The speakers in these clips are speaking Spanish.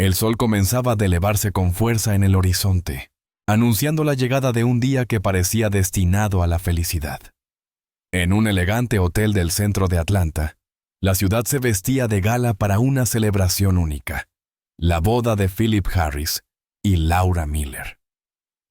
El sol comenzaba a elevarse con fuerza en el horizonte, anunciando la llegada de un día que parecía destinado a la felicidad. En un elegante hotel del centro de Atlanta, la ciudad se vestía de gala para una celebración única: la boda de Philip Harris y Laura Miller.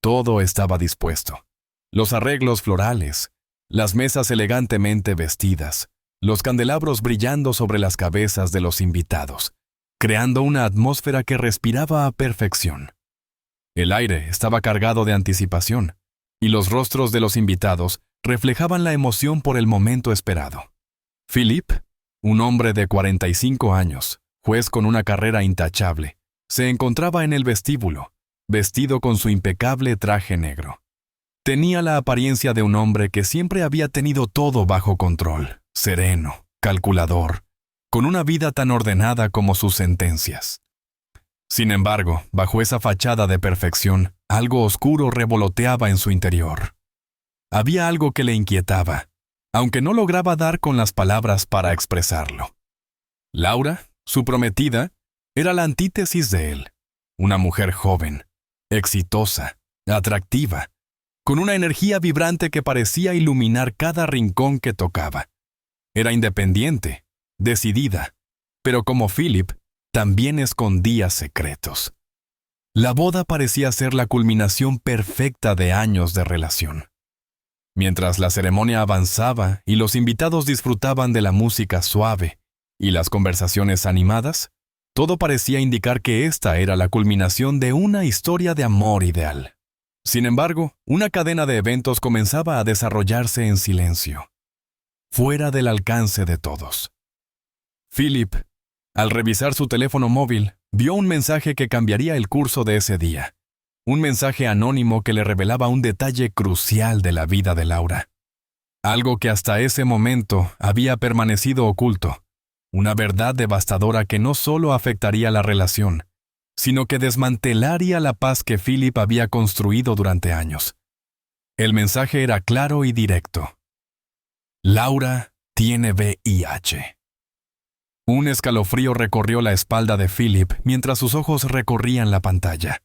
Todo estaba dispuesto: los arreglos florales, las mesas elegantemente vestidas, los candelabros brillando sobre las cabezas de los invitados, creando una atmósfera que respiraba a perfección. El aire estaba cargado de anticipación, y los rostros de los invitados reflejaban la emoción por el momento esperado. Philip, un hombre de 45 años, juez con una carrera intachable, se encontraba en el vestíbulo, vestido con su impecable traje negro. Tenía la apariencia de un hombre que siempre había tenido todo bajo control, sereno, calculador, con una vida tan ordenada como sus sentencias. Sin embargo, bajo esa fachada de perfección, algo oscuro revoloteaba en su interior. Había algo que le inquietaba, aunque no lograba dar con las palabras para expresarlo. Laura, su prometida, era la antítesis de él: una mujer joven, exitosa, atractiva, con una energía vibrante que parecía iluminar cada rincón que tocaba. Era independiente, decidida, pero como Philip, también escondía secretos. La boda parecía ser la culminación perfecta de años de relación. Mientras la ceremonia avanzaba y los invitados disfrutaban de la música suave y las conversaciones animadas, todo parecía indicar que esta era la culminación de una historia de amor ideal. Sin embargo, una cadena de eventos comenzaba a desarrollarse en silencio, fuera del alcance de todos. Philip, al revisar su teléfono móvil, vio un mensaje que cambiaría el curso de ese día. Un mensaje anónimo que le revelaba un detalle crucial de la vida de Laura. Algo que hasta ese momento había permanecido oculto. Una verdad devastadora que no solo afectaría la relación, sino que desmantelaría la paz que Philip había construido durante años. El mensaje era claro y directo: Laura tiene VIH. Un escalofrío recorrió la espalda de Philip mientras sus ojos recorrían la pantalla.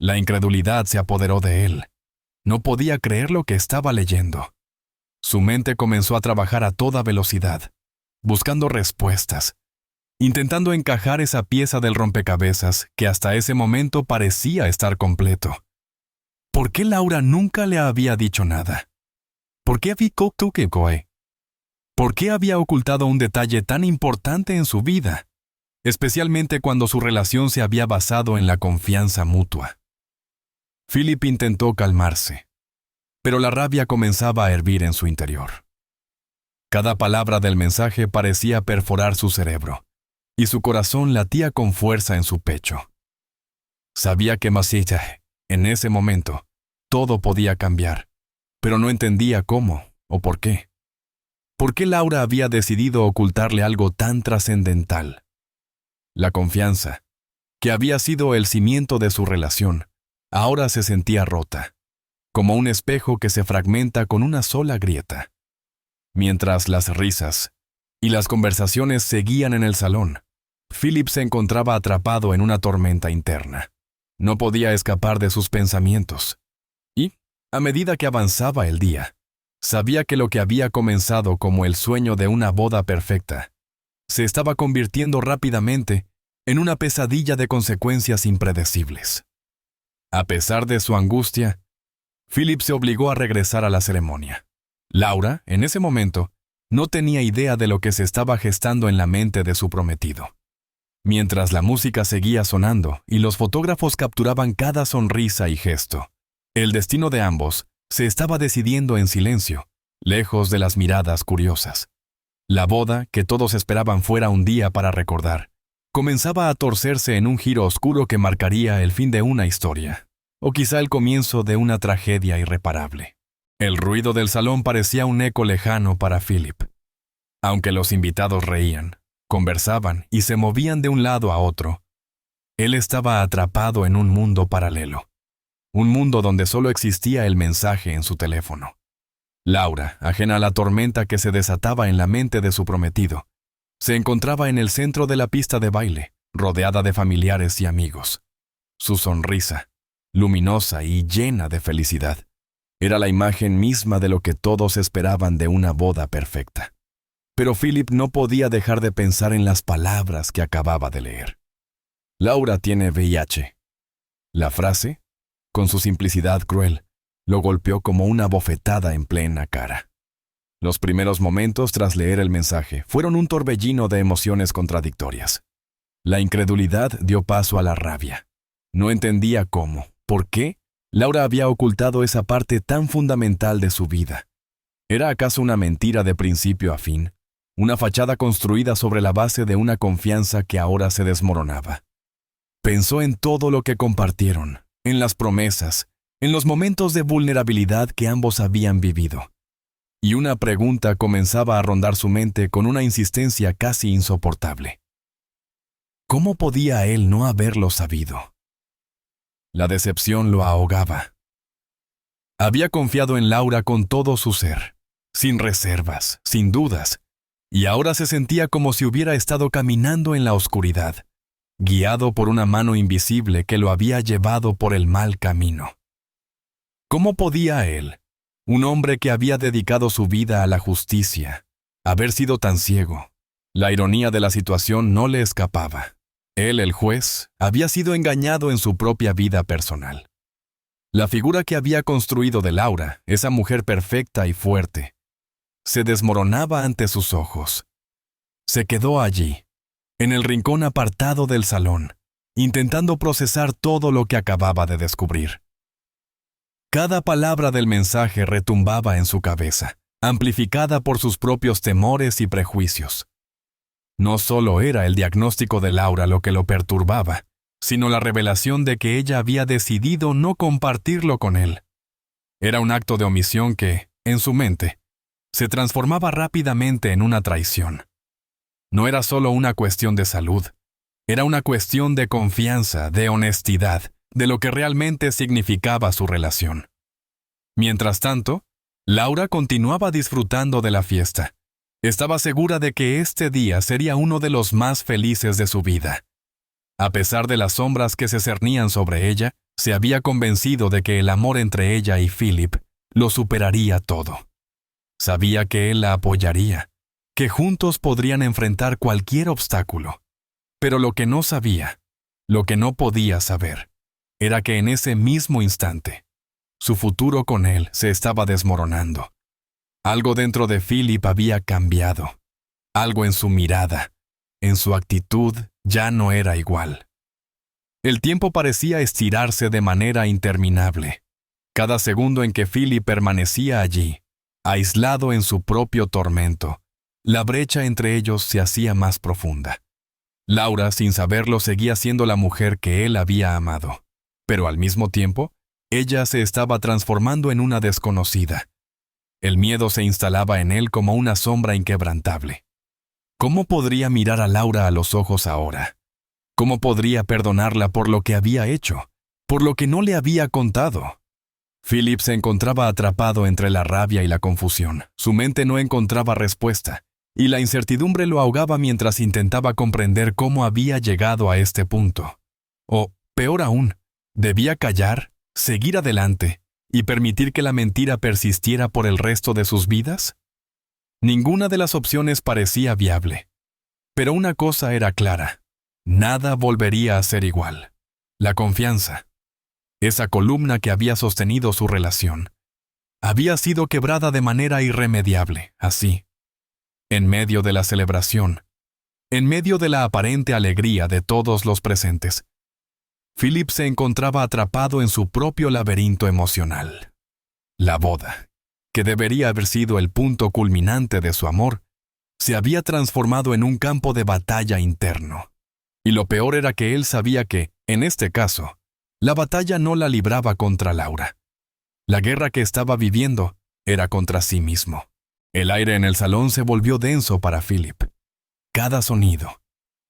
La incredulidad se apoderó de él. No podía creer lo que estaba leyendo. Su mente comenzó a trabajar a toda velocidad, buscando respuestas, intentando encajar esa pieza del rompecabezas que hasta ese momento parecía estar completo. ¿Por qué Laura nunca le había dicho nada? ¿Por qué ¿Por qué había ocultado un detalle tan importante en su vida, especialmente cuando su relación se había basado en la confianza mutua? Philip intentó calmarse, pero la rabia comenzaba a hervir en su interior. Cada palabra del mensaje parecía perforar su cerebro, y su corazón latía con fuerza en su pecho. Sabía que en ese momento, todo podía cambiar, pero no entendía cómo o por qué. ¿Por qué Laura había decidido ocultarle algo tan trascendental? La confianza, que había sido el cimiento de su relación, ahora se sentía rota, como un espejo que se fragmenta con una sola grieta. Mientras las risas y las conversaciones seguían en el salón, Philip se encontraba atrapado en una tormenta interna. No podía escapar de sus pensamientos. Y, a medida que avanzaba el día, sabía que lo que había comenzado como el sueño de una boda perfecta se estaba convirtiendo rápidamente en una pesadilla de consecuencias impredecibles. A pesar de su angustia, Philip se obligó a regresar a la ceremonia. Laura, en ese momento, no tenía idea de lo que se estaba gestando en la mente de su prometido. Mientras la música seguía sonando y los fotógrafos capturaban cada sonrisa y gesto, el destino de ambos se estaba decidiendo en silencio, lejos de las miradas curiosas. La boda, que todos esperaban fuera un día para recordar, comenzaba a torcerse en un giro oscuro que marcaría el fin de una historia, o quizá el comienzo de una tragedia irreparable. El ruido del salón parecía un eco lejano para Philip. Aunque los invitados reían, conversaban y se movían de un lado a otro, él estaba atrapado en un mundo paralelo. Un mundo donde solo existía el mensaje en su teléfono. Laura, ajena a la tormenta que se desataba en la mente de su prometido, se encontraba en el centro de la pista de baile, rodeada de familiares y amigos. Su sonrisa, luminosa y llena de felicidad, era la imagen misma de lo que todos esperaban de una boda perfecta. Pero Philip no podía dejar de pensar en las palabras que acababa de leer. Laura tiene VIH. La frase, con su simplicidad cruel, lo golpeó como una bofetada en plena cara. Los primeros momentos tras leer el mensaje fueron un torbellino de emociones contradictorias. La incredulidad dio paso a la rabia. No entendía cómo, por qué, Laura había ocultado esa parte tan fundamental de su vida. ¿Era acaso una mentira de principio a fin? Una fachada construida sobre la base de una confianza que ahora se desmoronaba. Pensó en todo lo que compartieron, en las promesas, en los momentos de vulnerabilidad que ambos habían vivido. Y una pregunta comenzaba a rondar su mente con una insistencia casi insoportable. ¿Cómo podía él no haberlo sabido? La decepción lo ahogaba. Había confiado en Laura con todo su ser, sin reservas, sin dudas, y ahora se sentía como si hubiera estado caminando en la oscuridad, guiado por una mano invisible que lo había llevado por el mal camino. ¿Cómo podía él, un hombre que había dedicado su vida a la justicia, haber sido tan ciego? La ironía de la situación no le escapaba. Él, el juez, había sido engañado en su propia vida personal. La figura que había construido de Laura, esa mujer perfecta y fuerte, se desmoronaba ante sus ojos. Se quedó allí, en el rincón apartado del salón, intentando procesar todo lo que acababa de descubrir. Cada palabra del mensaje retumbaba en su cabeza, amplificada por sus propios temores y prejuicios. No solo era el diagnóstico de Laura lo que lo perturbaba, sino la revelación de que ella había decidido no compartirlo con él. Era un acto de omisión que, en su mente, se transformaba rápidamente en una traición. No era solo una cuestión de salud, era una cuestión de confianza, de honestidad, de lo que realmente significaba su relación. Mientras tanto, Laura continuaba disfrutando de la fiesta. Estaba segura de que este día sería uno de los más felices de su vida. A pesar de las sombras que se cernían sobre ella, se había convencido de que el amor entre ella y Philip lo superaría todo. Sabía que él la apoyaría, que juntos podrían enfrentar cualquier obstáculo. Pero lo que no sabía, lo que no podía saber, era que en ese mismo instante, su futuro con él se estaba desmoronando. Algo dentro de Philip había cambiado. Algo en su mirada, en su actitud, ya no era igual. El tiempo parecía estirarse de manera interminable. Cada segundo en que Philip permanecía allí, aislado en su propio tormento, la brecha entre ellos se hacía más profunda. Laura, sin saberlo, seguía siendo la mujer que él había amado, pero al mismo tiempo, ella se estaba transformando en una desconocida. El miedo se instalaba en él como una sombra inquebrantable. ¿Cómo podría mirar a Laura a los ojos ahora? ¿Cómo podría perdonarla por lo que había hecho, por lo que no le había contado? Philip se encontraba atrapado entre la rabia y la confusión. Su mente no encontraba respuesta, y la incertidumbre lo ahogaba mientras intentaba comprender cómo había llegado a este punto. O, peor aún, ¿debía callar, seguir adelante y permitir que la mentira persistiera por el resto de sus vidas? Ninguna de las opciones parecía viable. Pero una cosa era clara: nada volvería a ser igual. La confianza, esa columna que había sostenido su relación, había sido quebrada de manera irremediable, así. En medio de la celebración, en medio de la aparente alegría de todos los presentes, Philip se encontraba atrapado en su propio laberinto emocional. La boda, que debería haber sido el punto culminante de su amor, se había transformado en un campo de batalla interno. Y lo peor era que él sabía que, en este caso, la batalla no la libraba contra Laura. La guerra que estaba viviendo era contra sí mismo. El aire en el salón se volvió denso para Philip. Cada sonido,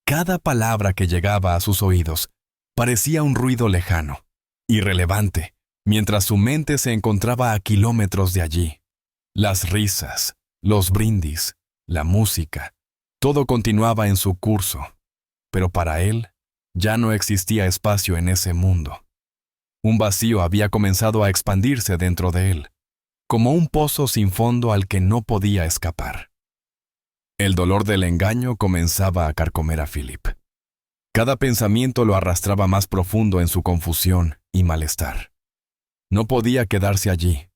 cada palabra que llegaba a sus oídos, parecía un ruido lejano, irrelevante, mientras su mente se encontraba a kilómetros de allí. Las risas, los brindis, la música, todo continuaba en su curso, pero para él Ya no existía espacio en ese mundo. Un vacío había comenzado a expandirse dentro de él, como un pozo sin fondo al que no podía escapar. El dolor del engaño comenzaba a carcomer a Philip. Cada pensamiento lo arrastraba más profundo en su confusión y malestar. No podía quedarse allí,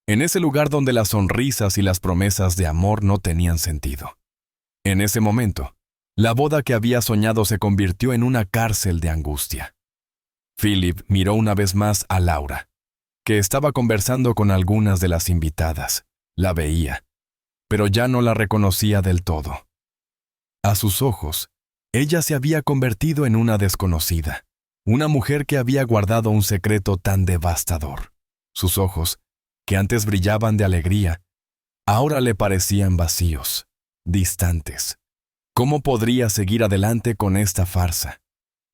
en ese lugar donde las sonrisas y las promesas de amor no tenían sentido. En ese momento, la boda que había soñado se convirtió en una cárcel de angustia. Philip miró una vez más a Laura, que estaba conversando con algunas de las invitadas. La veía, pero ya no la reconocía del todo. A sus ojos, ella se había convertido en una desconocida, una mujer que había guardado un secreto tan devastador. Sus ojos, que antes brillaban de alegría, ahora le parecían vacíos, distantes. ¿Cómo podría seguir adelante con esta farsa?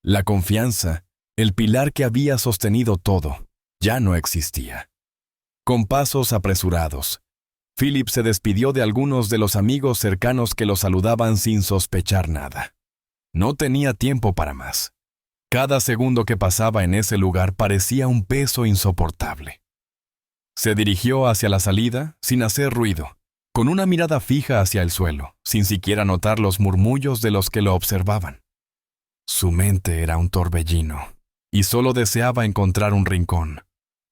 La confianza, el pilar que había sostenido todo, ya no existía. Con pasos apresurados, Philip se despidió de algunos de los amigos cercanos que lo saludaban sin sospechar nada. No tenía tiempo para más. Cada segundo que pasaba en ese lugar parecía un peso insoportable. Se dirigió hacia la salida sin hacer ruido, con una mirada fija hacia el suelo, sin siquiera notar los murmullos de los que lo observaban. Su mente era un torbellino, y solo deseaba encontrar un rincón,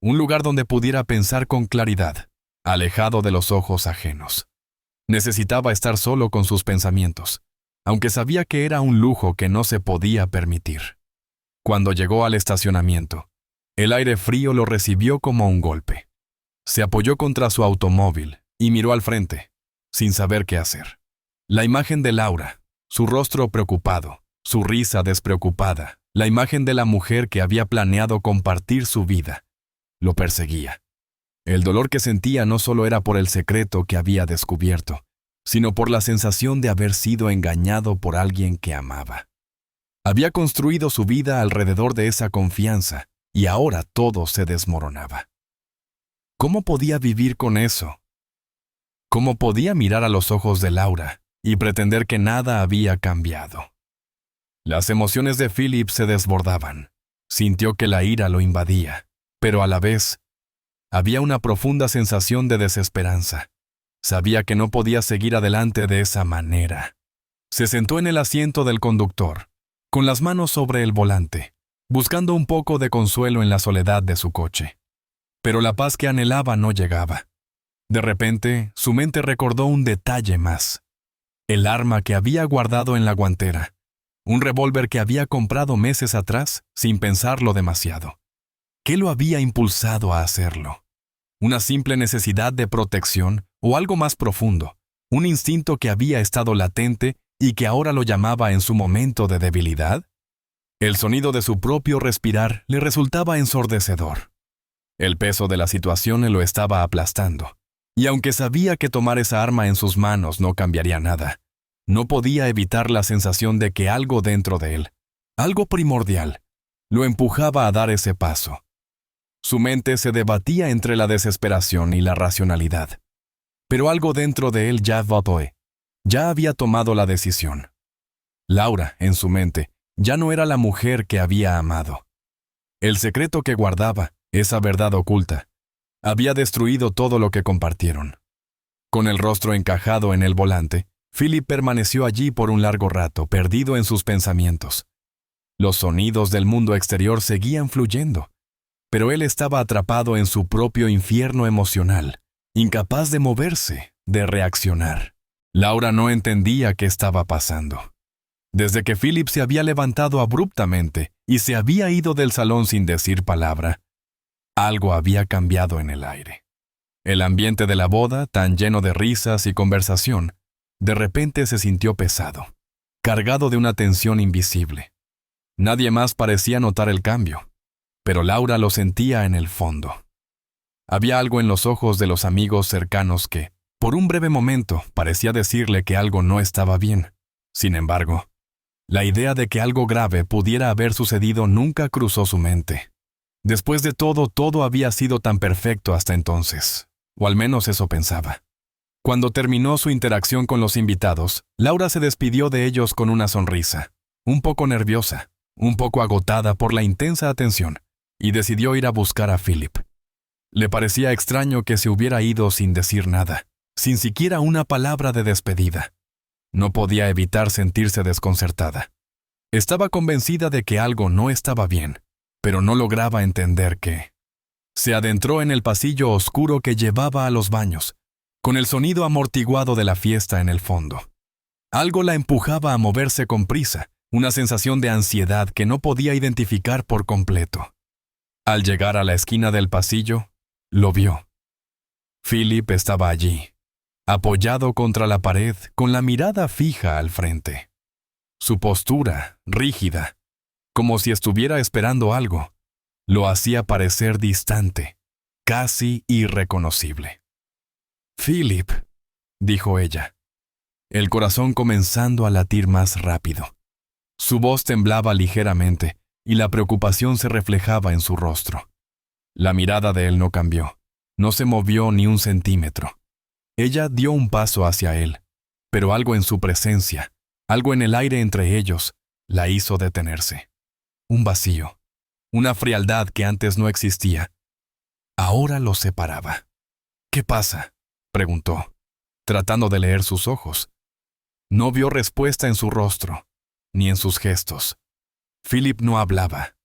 un lugar donde pudiera pensar con claridad, alejado de los ojos ajenos. Necesitaba estar solo con sus pensamientos, aunque sabía que era un lujo que no se podía permitir. Cuando llegó al estacionamiento, el aire frío lo recibió como un golpe. Se apoyó contra su automóvil y miró al frente, sin saber qué hacer. La imagen de Laura, su rostro preocupado, su risa despreocupada, la imagen de la mujer que había planeado compartir su vida, lo perseguía. El dolor que sentía no solo era por el secreto que había descubierto, sino por la sensación de haber sido engañado por alguien que amaba. Había construido su vida alrededor de esa confianza, y ahora todo se desmoronaba. ¿Cómo podía vivir con eso? ¿Cómo podía mirar a los ojos de Laura y pretender que nada había cambiado? Las emociones de Philip se desbordaban. Sintió que la ira lo invadía, pero a la vez, había una profunda sensación de desesperanza. Sabía que no podía seguir adelante de esa manera. Se sentó en el asiento del conductor, con las manos sobre el volante, buscando un poco de consuelo en la soledad de su coche. Pero la paz que anhelaba no llegaba. De repente, su mente recordó un detalle más. El arma que había guardado en la guantera. Un revólver que había comprado meses atrás, sin pensarlo demasiado. ¿Qué lo había impulsado a hacerlo? ¿Una simple necesidad de protección o algo más profundo? ¿Un instinto que había estado latente y que ahora lo llamaba en su momento de debilidad? El sonido de su propio respirar le resultaba ensordecedor. El peso de la situación lo estaba aplastando, y aunque sabía que tomar esa arma en sus manos no cambiaría nada, no podía evitar la sensación de que algo dentro de él, algo primordial, lo empujaba a dar ese paso. Su mente se debatía entre la desesperación y la racionalidad, pero algo dentro de él ya había tomado la decisión. Laura, en su mente, ya no era la mujer que había amado. El secreto que guardaba, esa verdad oculta, había destruido todo lo que compartieron. Con el rostro encajado en el volante, Philip permaneció allí por un largo rato, perdido en sus pensamientos. Los sonidos del mundo exterior seguían fluyendo, pero él estaba atrapado en su propio infierno emocional, incapaz de moverse, de reaccionar. Laura no entendía qué estaba pasando. Desde que Philip se había levantado abruptamente y se había ido del salón sin decir palabra, algo había cambiado en el aire. El ambiente de la boda, tan lleno de risas y conversación, de repente se sintió pesado, cargado de una tensión invisible. Nadie más parecía notar el cambio, pero Laura lo sentía en el fondo. Había algo en los ojos de los amigos cercanos que, por un breve momento, parecía decirle que algo no estaba bien. Sin embargo, la idea de que algo grave pudiera haber sucedido nunca cruzó su mente. Después de todo, todo había sido tan perfecto hasta entonces, o al menos eso pensaba. Cuando terminó su interacción con los invitados, Laura se despidió de ellos con una sonrisa, un poco nerviosa, un poco agotada por la intensa atención, y decidió ir a buscar a Philip. Le parecía extraño que se hubiera ido sin decir nada, sin siquiera una palabra de despedida. No podía evitar sentirse desconcertada. Estaba convencida de que algo no estaba bien, pero no lograba entender qué. Se adentró en el pasillo oscuro que llevaba a los baños, con el sonido amortiguado de la fiesta en el fondo. Algo la empujaba a moverse con prisa, una sensación de ansiedad que no podía identificar por completo. Al llegar a la esquina del pasillo, lo vio. Philip estaba allí, apoyado contra la pared, con la mirada fija al frente. Su postura, rígida, como si estuviera esperando algo, lo hacía parecer distante, casi irreconocible. «Philip», dijo ella, el corazón comenzando a latir más rápido. Su voz temblaba ligeramente y la preocupación se reflejaba en su rostro. La mirada de él no cambió, no se movió ni un centímetro. Ella dio un paso hacia él, pero algo en su presencia, algo en el aire entre ellos, la hizo detenerse. Un vacío, una frialdad que antes no existía, ahora los separaba. «¿Qué pasa?», preguntó, tratando de leer sus ojos. No vio respuesta en su rostro, ni en sus gestos. Philip no hablaba,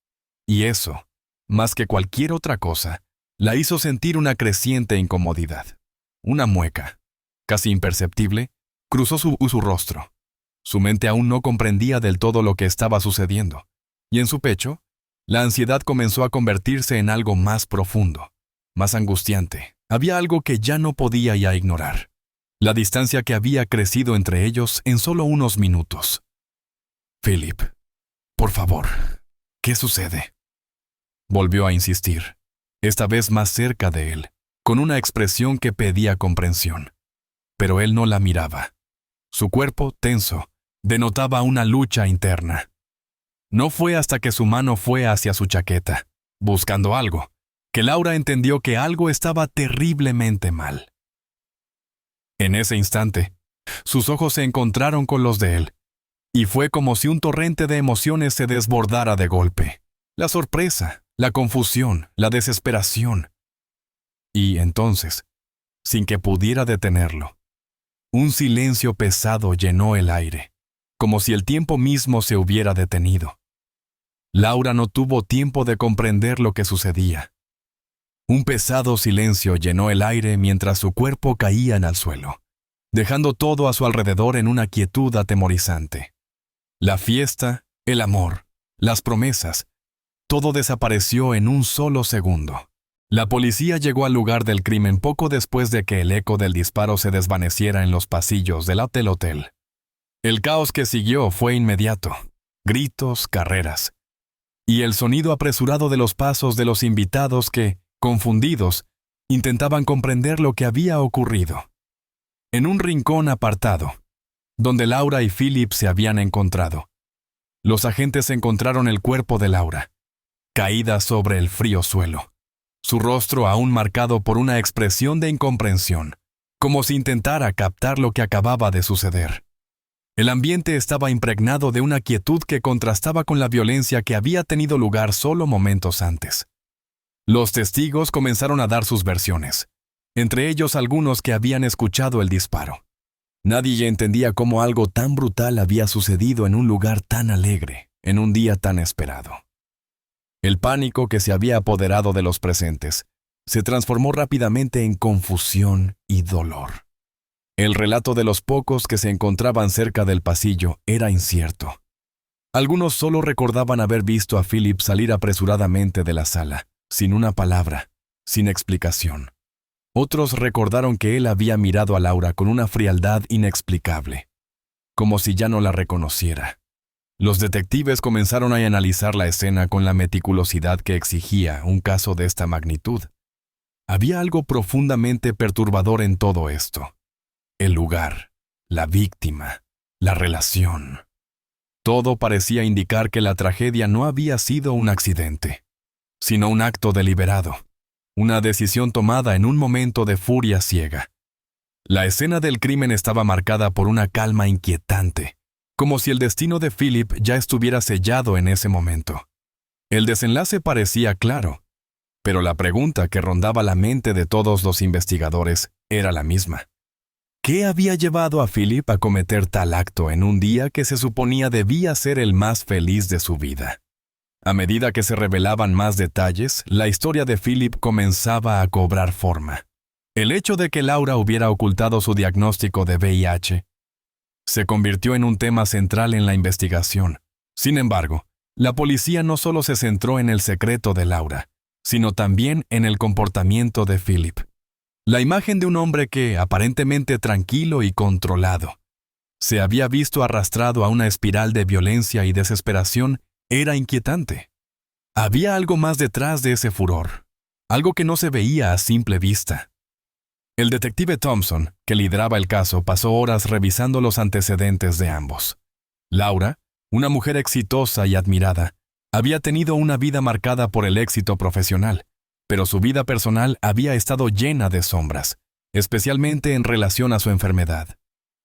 y eso, más que cualquier otra cosa, la hizo sentir una creciente incomodidad. Una mueca, casi imperceptible, cruzó su rostro. Su mente aún no comprendía del todo lo que estaba sucediendo, y en su pecho, la ansiedad comenzó a convertirse en algo más profundo, más angustiante. Había algo que ya no podía ya ignorar. La distancia que había crecido entre ellos en solo unos minutos. «Philip, por favor, ¿qué sucede?», volvió a insistir, esta vez más cerca de él, con una expresión que pedía comprensión. Pero él no la miraba. Su cuerpo, tenso, denotaba una lucha interna. No fue hasta que su mano fue hacia su chaqueta, buscando algo, que Laura entendió que algo estaba terriblemente mal. En ese instante, sus ojos se encontraron con los de él, y fue como si un torrente de emociones se desbordara de golpe. La sorpresa, la confusión, la desesperación. Y entonces, sin que pudiera detenerlo, un silencio pesado llenó el aire, como si el tiempo mismo se hubiera detenido. Laura no tuvo tiempo de comprender lo que sucedía. Un pesado silencio llenó el aire mientras su cuerpo caía al suelo, dejando todo a su alrededor en una quietud atemorizante. La fiesta, el amor, las promesas, todo desapareció en un solo segundo. La policía llegó al lugar del crimen poco después de que el eco del disparo se desvaneciera en los pasillos del hotel. El caos que siguió fue inmediato. Gritos, carreras, y el sonido apresurado de los pasos de los invitados que, confundidos, intentaban comprender lo que había ocurrido. En un rincón apartado, donde Laura y Philip se habían encontrado, los agentes encontraron el cuerpo de Laura, caída sobre el frío suelo, su rostro aún marcado por una expresión de incomprensión, como si intentara captar lo que acababa de suceder. El ambiente estaba impregnado de una quietud que contrastaba con la violencia que había tenido lugar solo momentos antes. Los testigos comenzaron a dar sus versiones, entre ellos algunos que habían escuchado el disparo. Nadie entendía cómo algo tan brutal había sucedido en un lugar tan alegre, en un día tan esperado. El pánico que se había apoderado de los presentes se transformó rápidamente en confusión y dolor. El relato de los pocos que se encontraban cerca del pasillo era incierto. Algunos solo recordaban haber visto a Philip salir apresuradamente de la sala, sin una palabra, sin explicación. Otros recordaron que él había mirado a Laura con una frialdad inexplicable, como si ya no la reconociera. Los detectives comenzaron a analizar la escena con la meticulosidad que exigía un caso de esta magnitud. Había algo profundamente perturbador en todo esto. El lugar, la víctima, la relación. Todo parecía indicar que la tragedia no había sido un accidente, sino un acto deliberado, una decisión tomada en un momento de furia ciega. La escena del crimen estaba marcada por una calma inquietante, como si el destino de Philip ya estuviera sellado en ese momento. El desenlace parecía claro, pero la pregunta que rondaba la mente de todos los investigadores era la misma. ¿Qué había llevado a Philip a cometer tal acto en un día que se suponía debía ser el más feliz de su vida? A medida que se revelaban más detalles, la historia de Philip comenzaba a cobrar forma. El hecho de que Laura hubiera ocultado su diagnóstico de VIH se convirtió en un tema central en la investigación. Sin embargo, la policía no solo se centró en el secreto de Laura, sino también en el comportamiento de Philip. La imagen de un hombre que, aparentemente tranquilo y controlado, se había visto arrastrado a una espiral de violencia y desesperación, era inquietante. Había algo más detrás de ese furor, algo que no se veía a simple vista. El detective Thompson, que lideraba el caso, pasó horas revisando los antecedentes de ambos. Laura, una mujer exitosa y admirada, había tenido una vida marcada por el éxito profesional, pero su vida personal había estado llena de sombras, especialmente en relación a su enfermedad.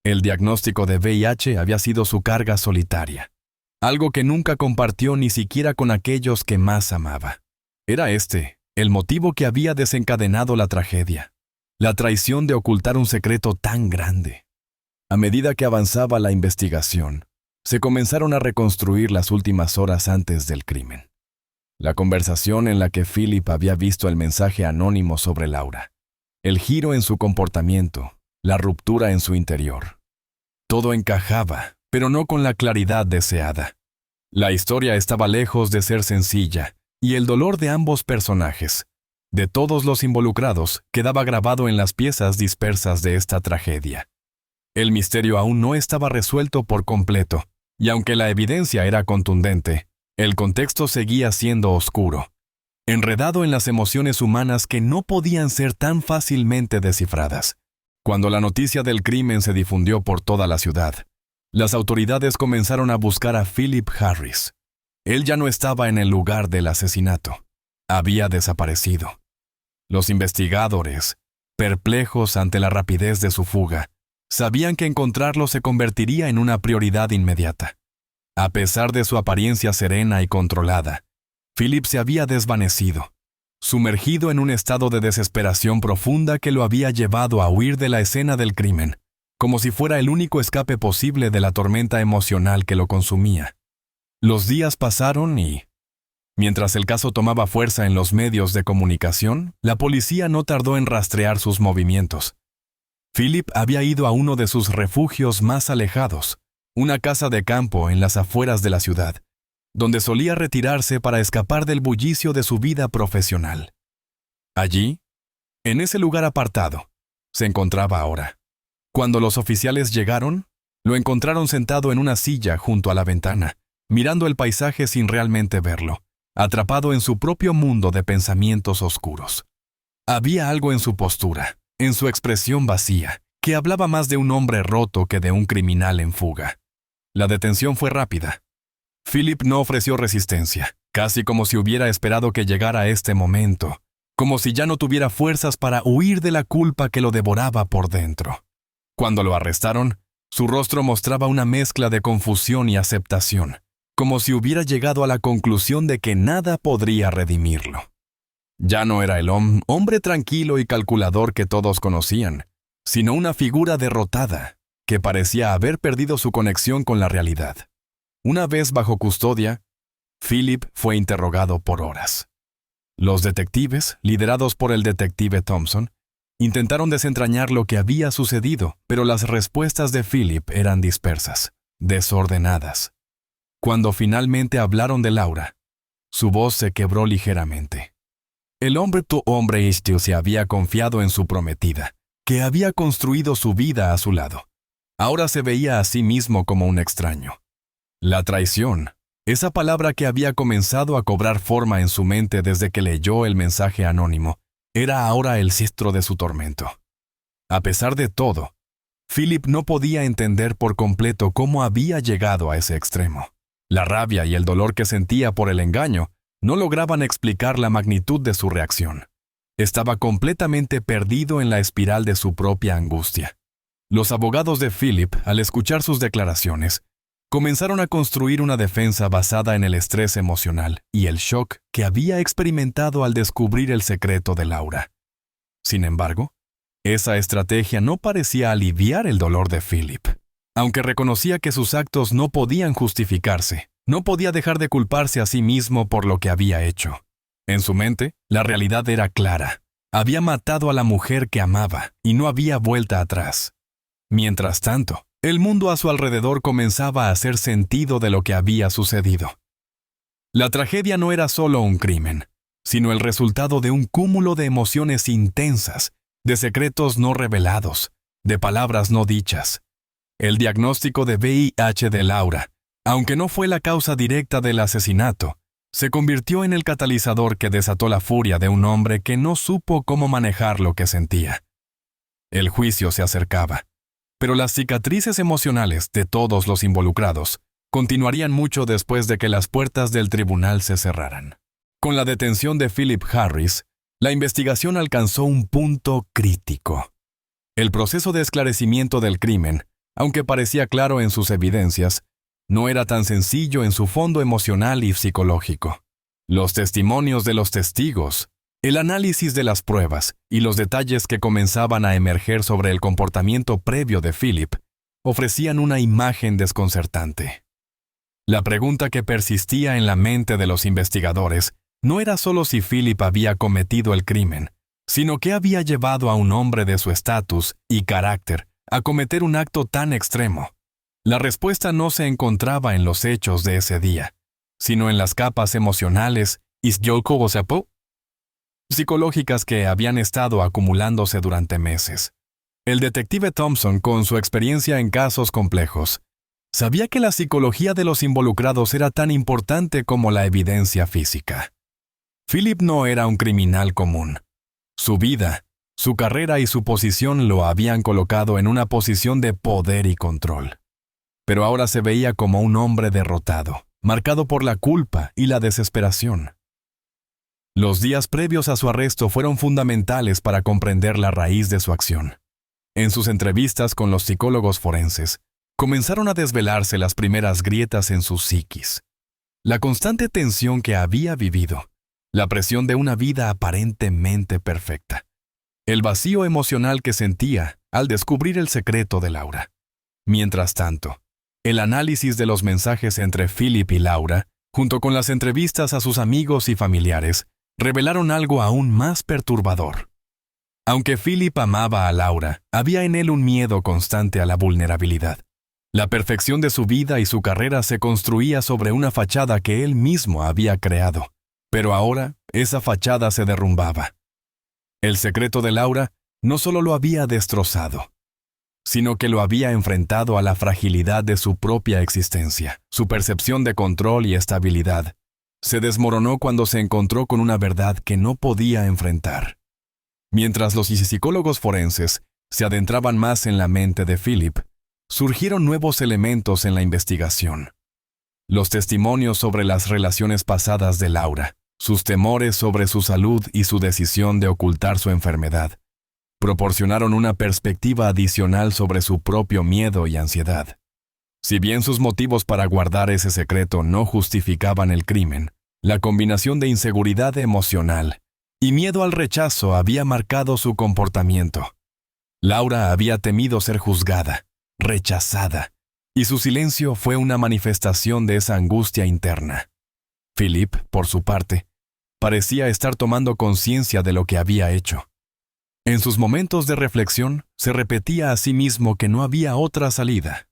El diagnóstico de VIH había sido su carga solitaria, algo que nunca compartió ni siquiera con aquellos que más amaba. Era este el motivo que había desencadenado la tragedia, la traición de ocultar un secreto tan grande. A medida que avanzaba la investigación, se comenzaron a reconstruir las últimas horas antes del crimen. La conversación en la que Philip había visto el mensaje anónimo sobre Laura, el giro en su comportamiento, la ruptura en su interior. Todo encajaba, pero no con la claridad deseada. La historia estaba lejos de ser sencilla, y el dolor de ambos personajes, de todos los involucrados, quedaba grabado en las piezas dispersas de esta tragedia. El misterio aún no estaba resuelto por completo, y aunque la evidencia era contundente, el contexto seguía siendo oscuro, enredado en las emociones humanas que no podían ser tan fácilmente descifradas. Cuando la noticia del crimen se difundió por toda la ciudad, las autoridades comenzaron a buscar a Philip Harris. Él ya no estaba en el lugar del asesinato. Había desaparecido. Los investigadores, perplejos ante la rapidez de su fuga, sabían que encontrarlo se convertiría en una prioridad inmediata. A pesar de su apariencia serena y controlada, Philip se había desvanecido, sumergido en un estado de desesperación profunda que lo había llevado a huir de la escena del crimen, como si fuera el único escape posible de la tormenta emocional que lo consumía. Los días pasaron y, mientras el caso tomaba fuerza en los medios de comunicación, la policía no tardó en rastrear sus movimientos. Philip había ido a uno de sus refugios más alejados, una casa de campo en las afueras de la ciudad, donde solía retirarse para escapar del bullicio de su vida profesional. Allí, en ese lugar apartado, se encontraba ahora. Cuando los oficiales llegaron, lo encontraron sentado en una silla junto a la ventana, mirando el paisaje sin realmente verlo, atrapado en su propio mundo de pensamientos oscuros. Había algo en su postura, en su expresión vacía, que hablaba más de un hombre roto que de un criminal en fuga. La detención fue rápida. Philip no ofreció resistencia, casi como si hubiera esperado que llegara este momento, como si ya no tuviera fuerzas para huir de la culpa que lo devoraba por dentro. Cuando lo arrestaron, su rostro mostraba una mezcla de confusión y aceptación, como si hubiera llegado a la conclusión de que nada podría redimirlo. Ya no era el hombre tranquilo y calculador que todos conocían, sino una figura derrotada, que parecía haber perdido su conexión con la realidad. Una vez bajo custodia, Philip fue interrogado por horas. Los detectives, liderados por el detective Thompson, intentaron desentrañar lo que había sucedido, pero las respuestas de Philip eran dispersas, desordenadas. Cuando finalmente hablaron de Laura, su voz se quebró ligeramente. El hombre se había confiado en su prometida, que había construido su vida a su lado. Ahora se veía a sí mismo como un extraño. La traición, esa palabra que había comenzado a cobrar forma en su mente desde que leyó el mensaje anónimo, era ahora el centro de su tormento. A pesar de todo, Philip no podía entender por completo cómo había llegado a ese extremo. La rabia y el dolor que sentía por el engaño no lograban explicar la magnitud de su reacción. Estaba completamente perdido en la espiral de su propia angustia. Los abogados de Philip, al escuchar sus declaraciones, comenzaron a construir una defensa basada en el estrés emocional y el shock que había experimentado al descubrir el secreto de Laura. Sin embargo, esa estrategia no parecía aliviar el dolor de Philip. Aunque reconocía que sus actos no podían justificarse, no podía dejar de culparse a sí mismo por lo que había hecho. En su mente, la realidad era clara. Había matado a la mujer que amaba y no había vuelta atrás. Mientras tanto, el mundo a su alrededor comenzaba a hacer sentido de lo que había sucedido. La tragedia no era solo un crimen, sino el resultado de un cúmulo de emociones intensas, de secretos no revelados, de palabras no dichas. El diagnóstico de VIH de Laura, aunque no fue la causa directa del asesinato, se convirtió en el catalizador que desató la furia de un hombre que no supo cómo manejar lo que sentía. El juicio se acercaba, pero las cicatrices emocionales de todos los involucrados continuarían mucho después de que las puertas del tribunal se cerraran. Con la detención de Philip Harris, la investigación alcanzó un punto crítico. El proceso de esclarecimiento del crimen, aunque parecía claro en sus evidencias, no era tan sencillo en su fondo emocional y psicológico. Los testimonios de los testigos, el análisis de las pruebas y los detalles que comenzaban a emerger sobre el comportamiento previo de Philip ofrecían una imagen desconcertante. La pregunta que persistía en la mente de los investigadores no era solo si Philip había cometido el crimen, sino qué había llevado a un hombre de su estatus y carácter a cometer un acto tan extremo. La respuesta no se encontraba en los hechos de ese día, sino en las capas emocionales y psicológicas que habían estado acumulándose durante meses. El detective Thompson, con su experiencia en casos complejos, sabía que la psicología de los involucrados era tan importante como la evidencia física. Philip no era un criminal común. Su vida, su carrera y su posición lo habían colocado en una posición de poder y control. Pero ahora se veía como un hombre derrotado, marcado por la culpa y la desesperación. Los días previos a su arresto fueron fundamentales para comprender la raíz de su acción. En sus entrevistas con los psicólogos forenses, comenzaron a desvelarse las primeras grietas en su psiquis. La constante tensión que había vivido, la presión de una vida aparentemente perfecta, el vacío emocional que sentía al descubrir el secreto de Laura. Mientras tanto, el análisis de los mensajes entre Philip y Laura, junto con las entrevistas a sus amigos y familiares, revelaron algo aún más perturbador. Aunque Philip amaba a Laura, había en él un miedo constante a la vulnerabilidad. La perfección de su vida y su carrera se construía sobre una fachada que él mismo había creado, pero ahora esa fachada se derrumbaba. El secreto de Laura no solo lo había destrozado, sino que lo había enfrentado a la fragilidad de su propia existencia. Su percepción de control y estabilidad se desmoronó cuando se encontró con una verdad que no podía enfrentar. Mientras los psicólogos forenses se adentraban más en la mente de Philip, surgieron nuevos elementos en la investigación. Los testimonios sobre las relaciones pasadas de Laura, sus temores sobre su salud y su decisión de ocultar su enfermedad, proporcionaron una perspectiva adicional sobre su propio miedo y ansiedad. Si bien sus motivos para guardar ese secreto no justificaban el crimen, la combinación de inseguridad emocional y miedo al rechazo había marcado su comportamiento. Laura había temido ser juzgada, rechazada, y su silencio fue una manifestación de esa angustia interna. Philip, por su parte, parecía estar tomando conciencia de lo que había hecho. En sus momentos de reflexión, se repetía a sí mismo que no había otra salida.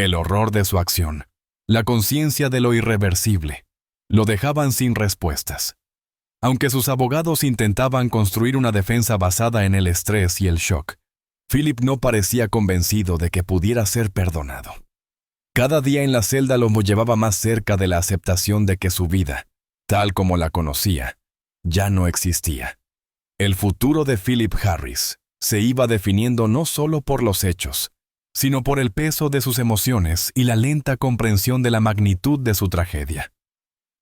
El horror de su acción, la conciencia de lo irreversible, lo dejaban sin respuestas. Aunque sus abogados intentaban construir una defensa basada en el estrés y el shock, Philip no parecía convencido de que pudiera ser perdonado. Cada día en la celda lo llevaba más cerca de la aceptación de que su vida, tal como la conocía, ya no existía. El futuro de Philip Harris se iba definiendo no solo por los hechos, sino por el peso de sus emociones y la lenta comprensión de la magnitud de su tragedia.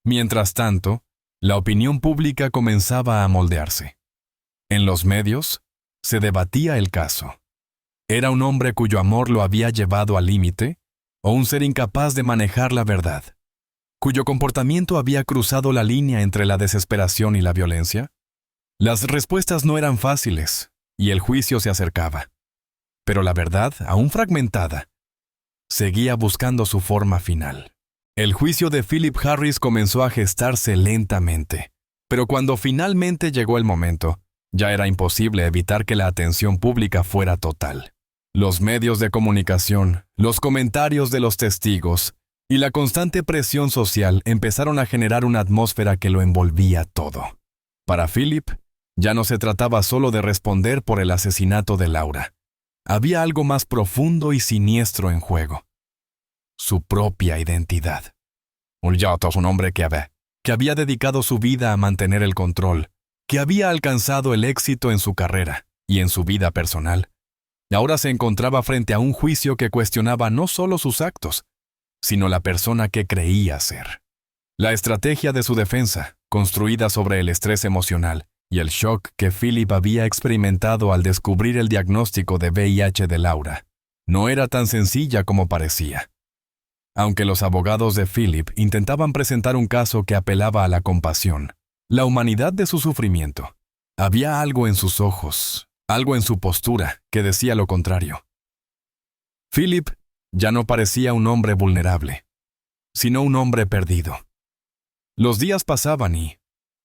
Mientras tanto, la opinión pública comenzaba a moldearse. En los medios, se debatía el caso. ¿Era un hombre cuyo amor lo había llevado al límite? ¿O un ser incapaz de manejar la verdad, cuyo comportamiento había cruzado la línea entre la desesperación y la violencia? Las respuestas no eran fáciles, y el juicio se acercaba. Pero la verdad, aún fragmentada, seguía buscando su forma final. El juicio de Philip Harris comenzó a gestarse lentamente, pero cuando finalmente llegó el momento, ya era imposible evitar que la atención pública fuera total. Los medios de comunicación, los comentarios de los testigos y la constante presión social empezaron a generar una atmósfera que lo envolvía todo. Para Philip, ya no se trataba solo de responder por el asesinato de Laura. Había algo más profundo y siniestro en juego. Su propia identidad. Ulyato es un hombre que había dedicado su vida a mantener el control, que había alcanzado el éxito en su carrera y en su vida personal. Y ahora se encontraba frente a un juicio que cuestionaba no solo sus actos, sino la persona que creía ser. La estrategia de su defensa, construida sobre el estrés emocional y el shock que Philip había experimentado al descubrir el diagnóstico de VIH de Laura, no era tan sencilla como parecía. Aunque los abogados de Philip intentaban presentar un caso que apelaba a la compasión, la humanidad de su sufrimiento, había algo en sus ojos, algo en su postura que decía lo contrario. Philip ya no parecía un hombre vulnerable, sino un hombre perdido. Los días pasaban y,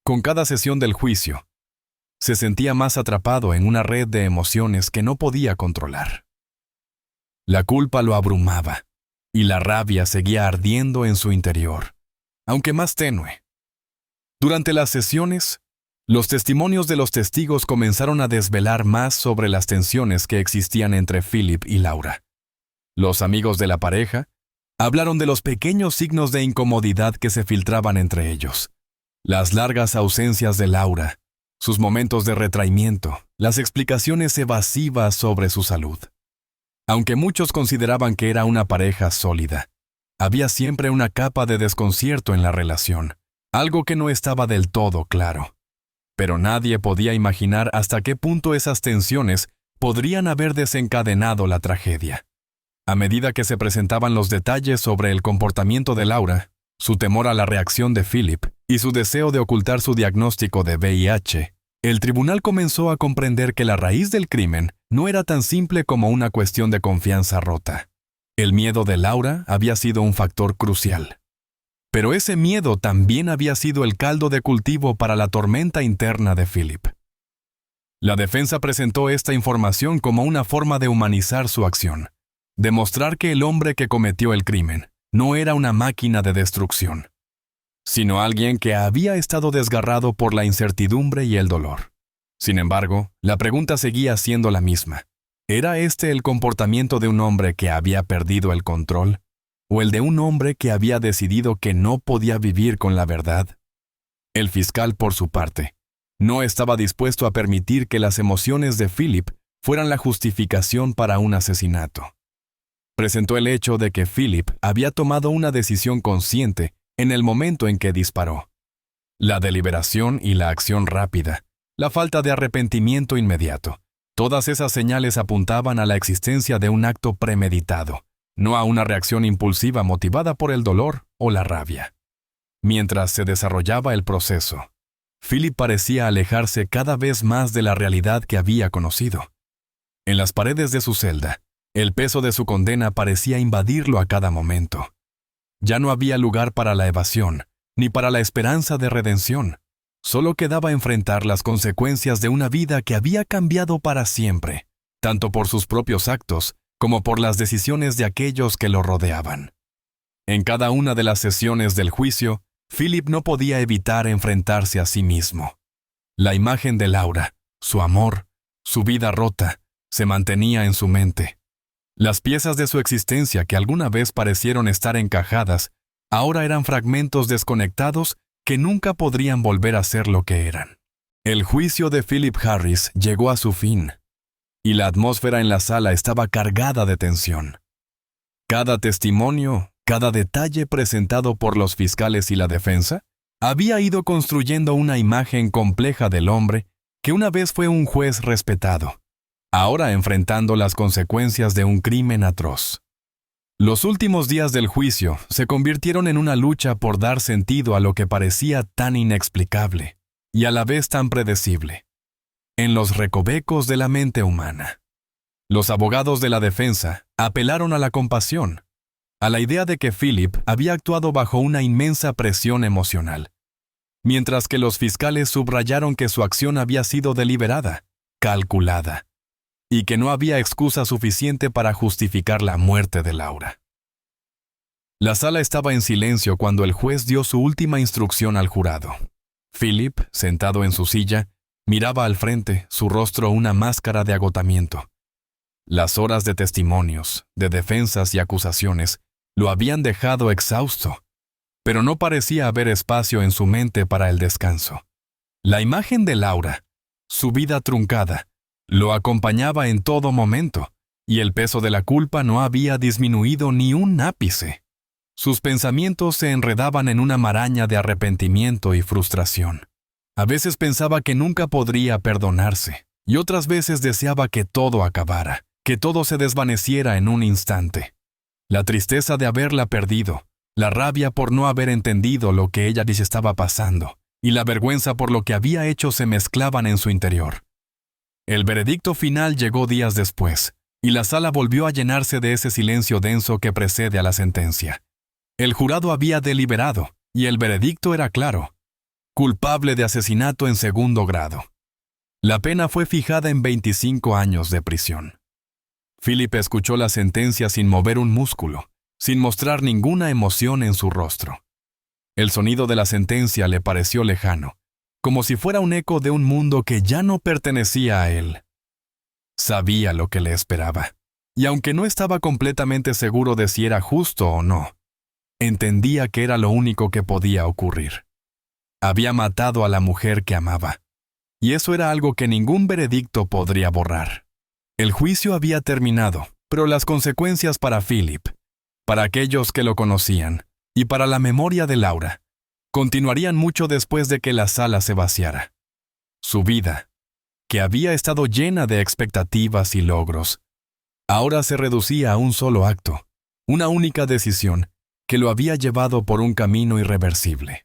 con cada sesión del juicio, se sentía más atrapado en una red de emociones que no podía controlar. La culpa lo abrumaba, y la rabia seguía ardiendo en su interior, aunque más tenue. Durante las sesiones, los testimonios de los testigos comenzaron a desvelar más sobre las tensiones que existían entre Philip y Laura. Los amigos de la pareja hablaron de los pequeños signos de incomodidad que se filtraban entre ellos, las largas ausencias de Laura, sus momentos de retraimiento, las explicaciones evasivas sobre su salud. Aunque muchos consideraban que era una pareja sólida, había siempre una capa de desconcierto en la relación, algo que no estaba del todo claro. Pero nadie podía imaginar hasta qué punto esas tensiones podrían haber desencadenado la tragedia. A medida que se presentaban los detalles sobre el comportamiento de Laura, su temor a la reacción de Philip y su deseo de ocultar su diagnóstico de VIH, el tribunal comenzó a comprender que la raíz del crimen no era tan simple como una cuestión de confianza rota. El miedo de Laura había sido un factor crucial. Pero ese miedo también había sido el caldo de cultivo para la tormenta interna de Philip. La defensa presentó esta información como una forma de humanizar su acción, demostrar que el hombre que cometió el crimen no era una máquina de destrucción, sino alguien que había estado desgarrado por la incertidumbre y el dolor. Sin embargo, la pregunta seguía siendo la misma. ¿Era este el comportamiento de un hombre que había perdido el control? ¿O el de un hombre que había decidido que no podía vivir con la verdad? El fiscal, por su parte, no estaba dispuesto a permitir que las emociones de Philip fueran la justificación para un asesinato. Presentó el hecho de que Philip había tomado una decisión consciente en el momento en que disparó. La deliberación y la acción rápida, la falta de arrepentimiento inmediato, todas esas señales apuntaban a la existencia de un acto premeditado, no a una reacción impulsiva motivada por el dolor o la rabia. Mientras se desarrollaba el proceso, Philip parecía alejarse cada vez más de la realidad que había conocido. En las paredes de su celda, el peso de su condena parecía invadirlo a cada momento. Ya no había lugar para la evasión, ni para la esperanza de redención. Solo quedaba enfrentar las consecuencias de una vida que había cambiado para siempre, tanto por sus propios actos como por las decisiones de aquellos que lo rodeaban. En cada una de las sesiones del juicio, Philip no podía evitar enfrentarse a sí mismo. La imagen de Laura, su amor, su vida rota, se mantenía en su mente. Las piezas de su existencia que alguna vez parecieron estar encajadas, ahora eran fragmentos desconectados que nunca podrían volver a ser lo que eran. El juicio de Philip Harris llegó a su fin, y la atmósfera en la sala estaba cargada de tensión. Cada testimonio, cada detalle presentado por los fiscales y la defensa, había ido construyendo una imagen compleja del hombre que una vez fue un juez respetado, ahora enfrentando las consecuencias de un crimen atroz. Los últimos días del juicio se convirtieron en una lucha por dar sentido a lo que parecía tan inexplicable y a la vez tan predecible. En los recovecos de la mente humana, los abogados de la defensa apelaron a la compasión, a la idea de que Philip había actuado bajo una inmensa presión emocional, mientras que los fiscales subrayaron que su acción había sido deliberada, calculada, y que no había excusa suficiente para justificar la muerte de Laura. La sala estaba en silencio cuando el juez dio su última instrucción al jurado. Philip, sentado en su silla, miraba al frente, su rostro una máscara de agotamiento. Las horas de testimonios, de defensas y acusaciones lo habían dejado exhausto, pero no parecía haber espacio en su mente para el descanso. La imagen de Laura, su vida truncada, lo acompañaba en todo momento, y el peso de la culpa no había disminuido ni un ápice. Sus pensamientos se enredaban en una maraña de arrepentimiento y frustración. A veces pensaba que nunca podría perdonarse, y otras veces deseaba que todo acabara, que todo se desvaneciera en un instante. La tristeza de haberla perdido, la rabia por no haber entendido lo que ella les estaba pasando, y la vergüenza por lo que había hecho se mezclaban en su interior. El veredicto final llegó días después, y la sala volvió a llenarse de ese silencio denso que precede a la sentencia. El jurado había deliberado, y el veredicto era claro: culpable de asesinato en segundo grado. La pena fue fijada en 25 años de prisión. Philip escuchó la sentencia sin mover un músculo, sin mostrar ninguna emoción en su rostro. El sonido de la sentencia le pareció lejano, como si fuera un eco de un mundo que ya no pertenecía a él. Sabía lo que le esperaba, y aunque no estaba completamente seguro de si era justo o no, entendía que era lo único que podía ocurrir. Había matado a la mujer que amaba, y eso era algo que ningún veredicto podría borrar. El juicio había terminado, pero las consecuencias para Philip, para aquellos que lo conocían, y para la memoria de Laura, continuarían mucho después de que la sala se vaciara. Su vida, que había estado llena de expectativas y logros, ahora se reducía a un solo acto, una única decisión que lo había llevado por un camino irreversible.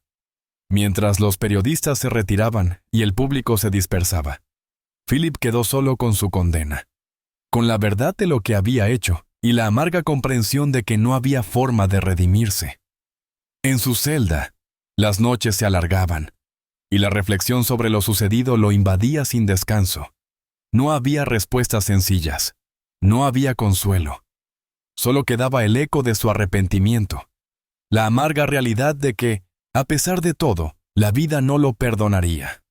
Mientras los periodistas se retiraban y el público se dispersaba, Philip quedó solo con su condena, con la verdad de lo que había hecho y la amarga comprensión de que no había forma de redimirse. En su celda, las noches se alargaban, y la reflexión sobre lo sucedido lo invadía sin descanso. No había respuestas sencillas, no había consuelo. Solo quedaba el eco de su arrepentimiento, la amarga realidad de que, a pesar de todo, la vida no lo perdonaría.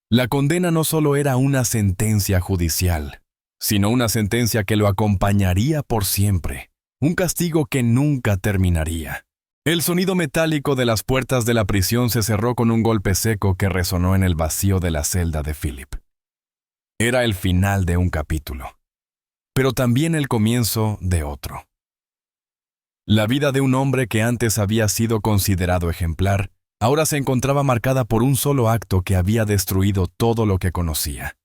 La condena no solo era una sentencia judicial, sino una sentencia que lo acompañaría por siempre, un castigo que nunca terminaría. El sonido metálico de las puertas de la prisión se cerró con un golpe seco que resonó en el vacío de la celda de Philip. Era el final de un capítulo, pero también el comienzo de otro. La vida de un hombre que antes había sido considerado ejemplar, ahora se encontraba marcada por un solo acto que había destruido todo lo que conocía.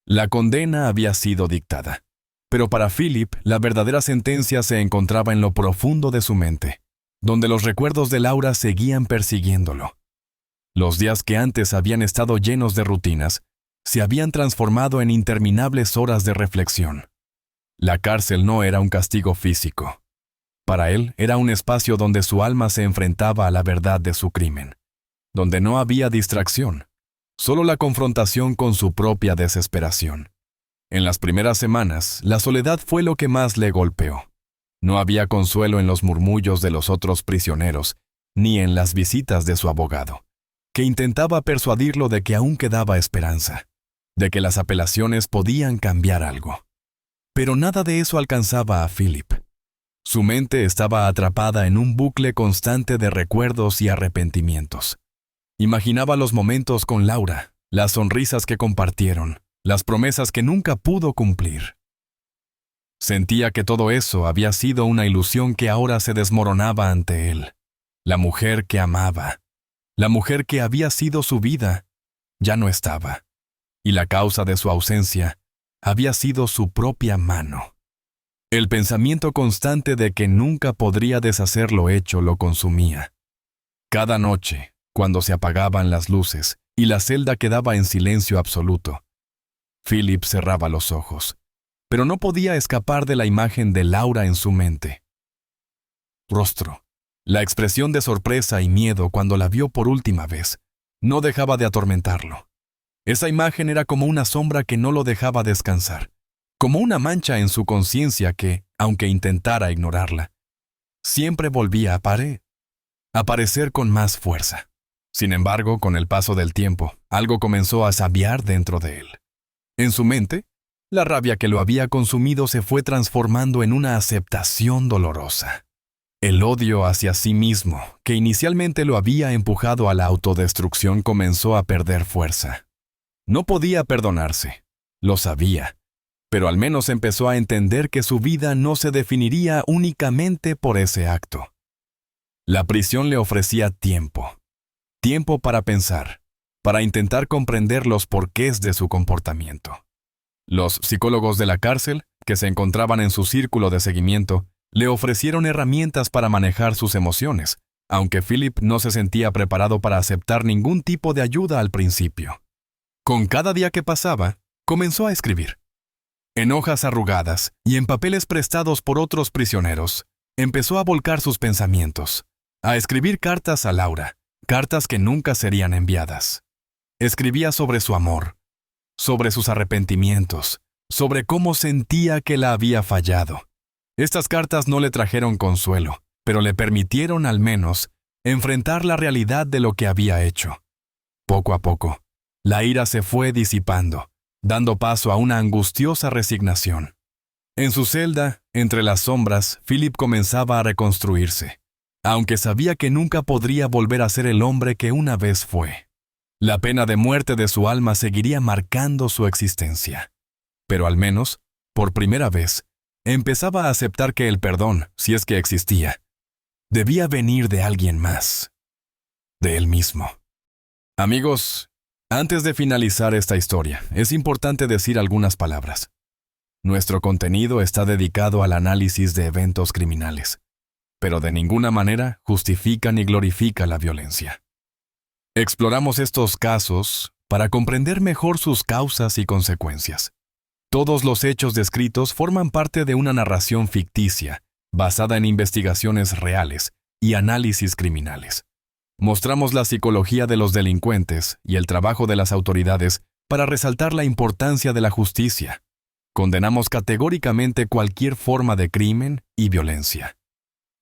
La condena había sido dictada, pero para Philip la verdadera sentencia se encontraba en lo profundo de su mente, donde los recuerdos de Laura seguían persiguiéndolo. Los días que antes habían estado llenos de rutinas, se habían transformado en interminables horas de reflexión. La cárcel no era un castigo físico. Para él era un espacio donde su alma se enfrentaba a la verdad de su crimen, donde no había distracción, solo la confrontación con su propia desesperación. En las primeras semanas, la soledad fue lo que más le golpeó. No había consuelo en los murmullos de los otros prisioneros, ni en las visitas de su abogado, que intentaba persuadirlo de que aún quedaba esperanza, de que las apelaciones podían cambiar algo. Pero nada de eso alcanzaba a Philip. Su mente estaba atrapada en un bucle constante de recuerdos y arrepentimientos. Imaginaba los momentos con Laura, las sonrisas que compartieron, las promesas que nunca pudo cumplir. Sentía que todo eso había sido una ilusión que ahora se desmoronaba ante él. La mujer que amaba, la mujer que había sido su vida, ya no estaba, y la causa de su ausencia había sido su propia mano. El pensamiento constante de que nunca podría deshacer lo hecho lo consumía. Cada noche, cuando se apagaban las luces y la celda quedaba en silencio absoluto, Philip cerraba los ojos, pero no podía escapar de la imagen de Laura en su mente. Rostro, la expresión de sorpresa y miedo cuando la vio por última vez, no dejaba de atormentarlo. Esa imagen era como una sombra que no lo dejaba descansar, como una mancha en su conciencia que, aunque intentara ignorarla, siempre volvía a aparecer con más fuerza. Sin embargo, con el paso del tiempo, algo comenzó a sabiar dentro de él. En su mente, la rabia que lo había consumido se fue transformando en una aceptación dolorosa. El odio hacia sí mismo, que inicialmente lo había empujado a la autodestrucción, comenzó a perder fuerza. No podía perdonarse, lo sabía, pero al menos empezó a entender que su vida no se definiría únicamente por ese acto. La prisión le ofrecía tiempo para pensar, para intentar comprender los porqués de su comportamiento. Los psicólogos de la cárcel, que se encontraban en su círculo de seguimiento, le ofrecieron herramientas para manejar sus emociones, aunque Philip no se sentía preparado para aceptar ningún tipo de ayuda al principio. Con cada día que pasaba, comenzó a escribir. En hojas arrugadas y en papeles prestados por otros prisioneros, empezó a volcar sus pensamientos, a escribir cartas a Laura, cartas que nunca serían enviadas. Escribía sobre su amor, sobre sus arrepentimientos, sobre cómo sentía que la había fallado. Estas cartas no le trajeron consuelo, pero le permitieron al menos enfrentar la realidad de lo que había hecho. Poco a poco, la ira se fue disipando, dando paso a una angustiosa resignación. En su celda, entre las sombras, Philip comenzaba a reconstruirse, aunque sabía que nunca podría volver a ser el hombre que una vez fue. La pena de muerte de su alma seguiría marcando su existencia. Pero al menos, por primera vez, empezaba a aceptar que el perdón, si es que existía, debía venir de alguien más, de él mismo. Amigos, antes de finalizar esta historia, es importante decir algunas palabras. Nuestro contenido está dedicado al análisis de eventos criminales, pero de ninguna manera justifica ni glorifica la violencia. Exploramos estos casos para comprender mejor sus causas y consecuencias. Todos los hechos descritos forman parte de una narración ficticia, basada en investigaciones reales y análisis criminales. Mostramos la psicología de los delincuentes y el trabajo de las autoridades para resaltar la importancia de la justicia. Condenamos categóricamente cualquier forma de crimen y violencia.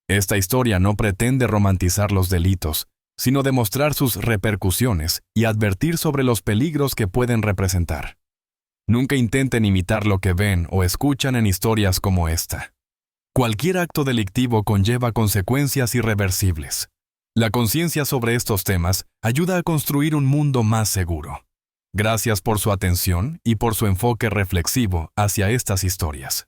Esta historia no pretende romantizar los delitos, sino demostrar sus repercusiones y advertir sobre los peligros que pueden representar. Nunca intenten imitar lo que ven o escuchan en historias como esta. Cualquier acto delictivo conlleva consecuencias irreversibles. La conciencia sobre estos temas ayuda a construir un mundo más seguro. Gracias por su atención y por su enfoque reflexivo hacia estas historias.